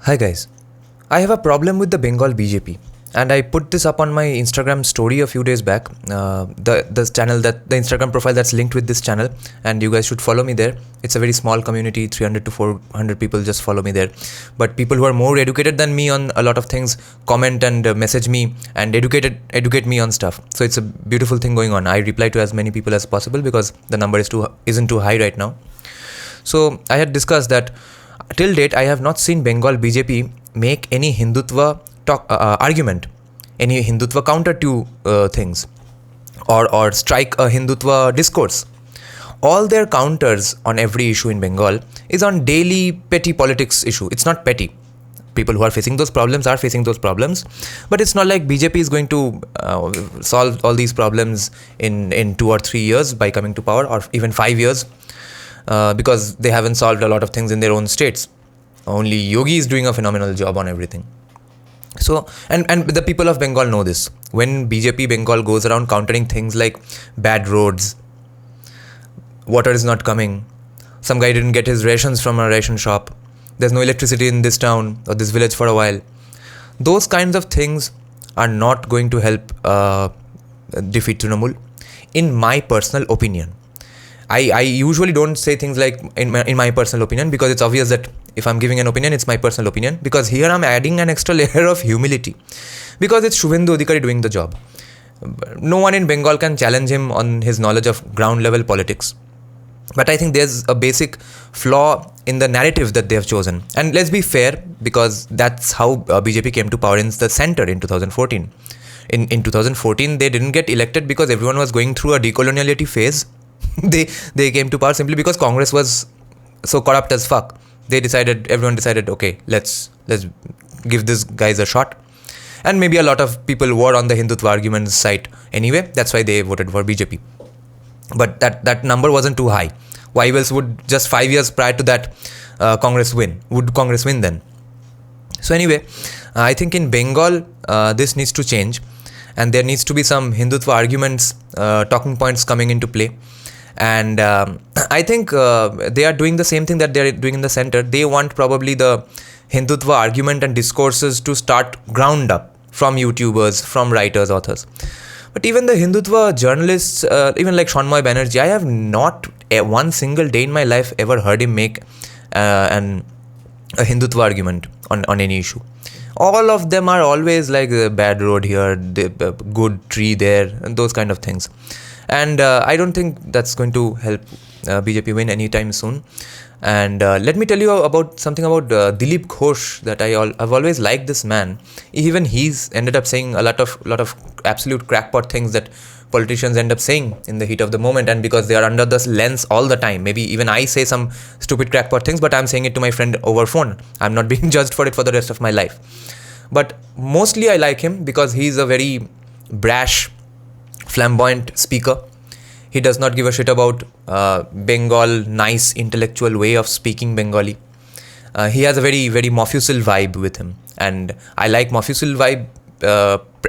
Hi guys, I have a problem with the Bengal BJP, and I put this up on my Instagram story a few days back. The Instagram profile that's linked with this channel, and you guys should follow me there. It's a very small community, 300 to 400 people just follow me there. But people who are more educated than me on a lot of things comment and message me and educate me on stuff. So it's a beautiful thing going on. I reply to as many people as possible because the number isn't too high right now. So I had discussed that till date I have not seen Bengal BJP make any Hindutva argument, any Hindutva counter to things, or strike a Hindutva discourse. All their counters on every issue in Bengal is on daily petty politics issue. It's not petty. People who are facing those problems are facing those problems, but it's not like BJP is going to solve all these problems in 2 or 3 years by coming to power, or even 5 years. Because they haven't solved a lot of things in their own states. Only Yogi is doing a phenomenal job on everything. So, and the people of Bengal know this. When BJP Bengal goes around countering things like bad roads, water is not coming, some guy didn't get his rations from a ration shop, there's no electricity in this town or this village for a while, those kinds of things are not going to help defeat Trinamool, in my personal opinion. I usually don't say things like in my personal opinion, because it's obvious that if I'm giving an opinion, it's my personal opinion, because here I'm adding an extra layer of humility, because it's Shubhendu Adhikari doing the job. No one in Bengal can challenge him on his knowledge of ground level politics. But I think there's a basic flaw in the narrative that they have chosen. And let's be fair, because that's how BJP came to power in the center in 2014. In 2014, they didn't get elected because everyone was going through a decoloniality phase. They came to power simply because Congress was so corrupt as fuck. Everyone decided, okay, let's give this guys a shot. And maybe a lot of people were on the Hindutva argument side anyway. That's why they voted for BJP. But that number wasn't too high. Why else would just 5 years prior to that Congress win? Would Congress win then? So anyway, I think in Bengal this needs to change, and there needs to be some Hindutva arguments, talking points coming into play. And I think they are doing the same thing that they are doing in the center. They want probably the Hindutva argument and discourses to start ground up from YouTubers, from writers, authors. But even the Hindutva journalists, even like Shanmoy Banerjee, I have not one single day in my life ever heard him make a Hindutva argument on any issue. All of them are always like the bad road here, the good tree there, and those kind of things. And I don't think that's going to help BJP win anytime soon. And let me tell you something about Dilip Ghosh, that I've always liked this man. Even he's ended up saying a lot of absolute crackpot things that politicians end up saying in the heat of the moment, and because they are under this lens all the time. Maybe even I say some stupid crackpot things, but I'm saying it to my friend over phone. I'm not being judged for it for the rest of my life. But mostly I like him because he's a very brash, flamboyant speaker. He does not give a shit about Bengal nice intellectual way of speaking Bengali. He has a very, very Mofussil vibe with him, and I like Mofussil vibe.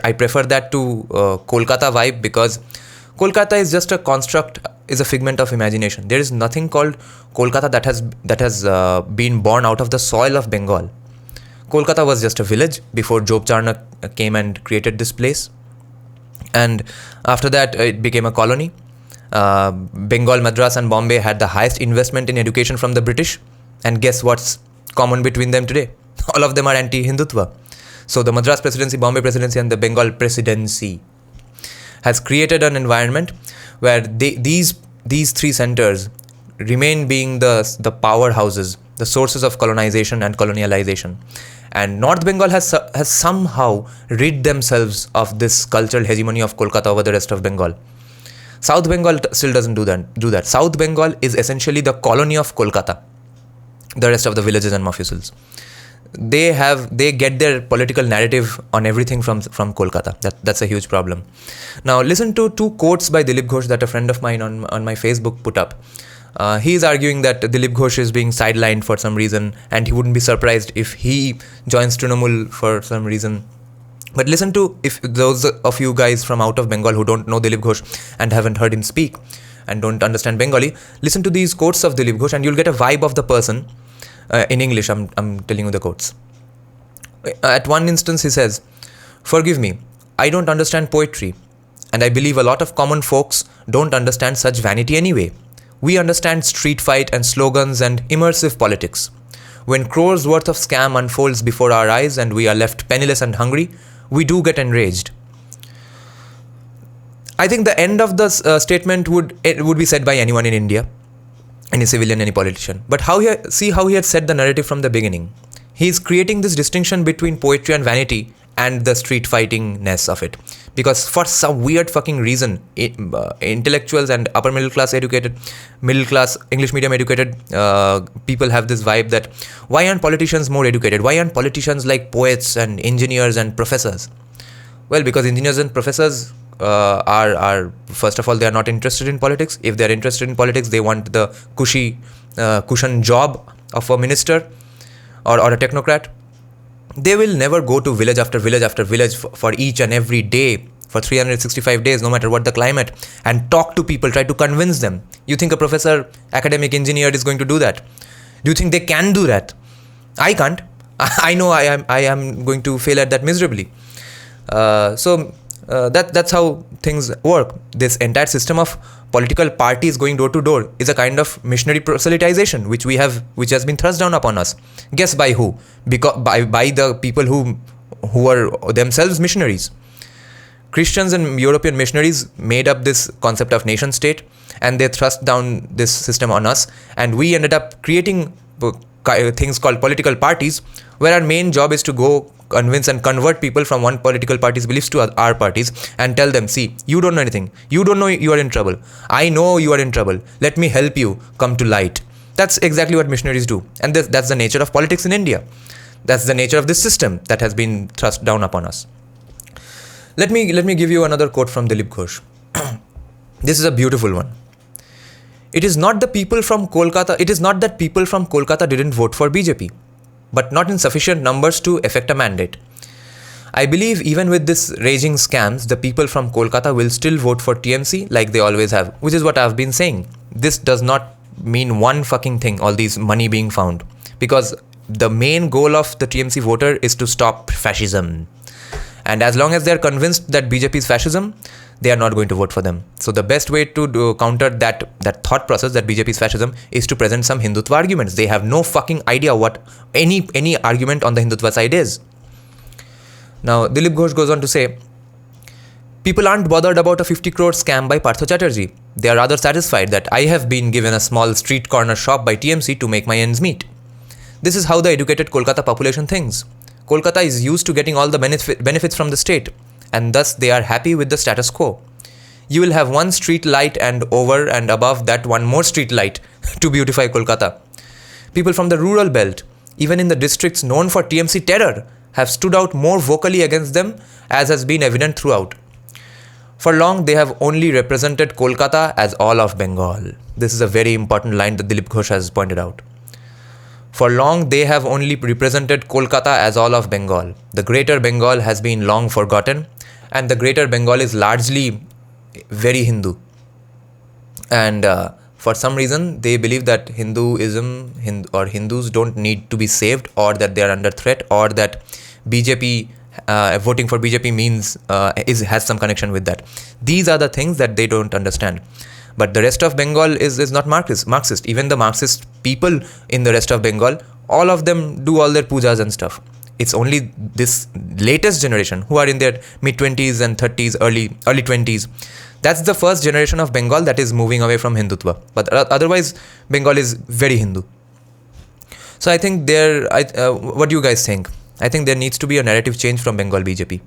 I prefer that to Kolkata vibe, because Kolkata is just a construct, is a figment of imagination. There is nothing called Kolkata that has been born out of the soil of Bengal. Kolkata was just a village before Job Charnock came and created this place. And after that, it became a colony. Bengal, Madras and Bombay had the highest investment in education from the British. And guess what's common between them today? All of them are anti-Hindutva. So the Madras presidency, Bombay presidency and the Bengal presidency has created an environment where these three centers remain being the powerhouses, the sources of colonization and colonialization. And North Bengal has somehow rid themselves of this cultural hegemony of Kolkata over the rest of Bengal. South Bengal still doesn't do that. South Bengal is essentially the colony of Kolkata. The rest of the villages and Mofusils, they get their political narrative on everything from Kolkata. That's a huge problem. Now listen to 2 quotes by Dilip Ghosh that a friend of mine on my Facebook put up. He is arguing that Dilip Ghosh is being sidelined for some reason, and he wouldn't be surprised if he joins Trinamool for some reason. But listen to, if those of you guys from out of Bengal who don't know Dilip Ghosh and haven't heard him speak and don't understand Bengali, listen to these quotes of Dilip Ghosh and you'll get a vibe of the person. In English, I'm telling you the quotes. At one instance, he says, "Forgive me, I don't understand poetry, and I believe a lot of common folks don't understand such vanity anyway. We understand street fight and slogans and immersive politics. When crores worth of scam unfolds before our eyes and we are left penniless and hungry, we do get enraged." I think the end of the statement would be said by anyone in India, any civilian, any politician. But see how he had set the narrative from the beginning. He is creating this distinction between poetry and vanity and the street fightingness of it. Because for some weird fucking reason, intellectuals and upper middle class educated, middle class English medium educated people have this vibe that why aren't politicians more educated? Why aren't politicians like poets and engineers and professors? Well, because engineers and professors are first of all, they are not interested in politics. If they are interested in politics, they want the cushion job of a minister or a technocrat. They will never go to village after village after village for each and every day for 365 days, no matter what the climate, and talk to people, try to convince them. You think a professor, academic engineer is going to do that? Do you think they can do that? I can't. I know I am going to fail at that miserably. That's how things work. This entire system of political parties going door to door is a kind of missionary proselytization which has been thrust down upon us. Guess by who? Because by the people who are themselves missionaries. Christians and European missionaries made up this concept of nation state, and they thrust down this system on us, and we ended up creating things called political parties, where our main job is to go convince and convert people from one political party's beliefs to our parties and tell them, see, you don't know anything. You don't know you are in trouble. I know you are in trouble. Let me help you come to light. That's exactly what missionaries do. And that's the nature of politics in India. That's the nature of this system that has been thrust down upon us. Let me give you another quote from Dilip Ghosh. This is a beautiful one. It is not that people from Kolkata didn't vote for BJP, but not in sufficient numbers to effect a mandate. I believe even with this raging scams, the people from Kolkata will still vote for TMC like they always have, which is what I've been saying. This does not mean one fucking thing, all these money being found, because the main goal of the TMC voter is to stop fascism. And as long as they're convinced that BJP is fascism, they are not going to vote for them. So the best way to counter that thought process that BJP is fascism is to present some Hindutva arguments. They have no fucking idea what any argument on the Hindutva side is. Now, Dilip Ghosh goes on to say, people aren't bothered about a 50 crore scam by Partho Chatterjee. They are rather satisfied that I have been given a small street corner shop by TMC to make my ends meet. This is how the educated Kolkata population thinks. Kolkata is used to getting all the benefits from the state, and thus they are happy with the status quo. You will have one street light and over and above that one more street light to beautify Kolkata. People from the rural belt, even in the districts known for TMC terror, have stood out more vocally against them, as has been evident throughout. For long, they have only represented Kolkata as all of Bengal. This is a very important line that Dilip Ghosh has pointed out. For long, they have only represented Kolkata as all of Bengal. The greater Bengal has been long forgotten, and the greater Bengal is largely very Hindu. And for some reason, they believe that Hinduism or Hindus don't need to be saved, or that they are under threat, or that BJP, voting for BJP means has some connection with that. These are the things that they don't understand. But the rest of Bengal is not Marxist. Even the Marxist people in the rest of Bengal, all of them do all their pujas and stuff. It's only this latest generation who are in their mid-20s and 30s, early 20s. That's the first generation of Bengal that is moving away from Hindutva. But otherwise, Bengal is very Hindu. So I think what do you guys think? I think there needs to be a narrative change from Bengal BJP.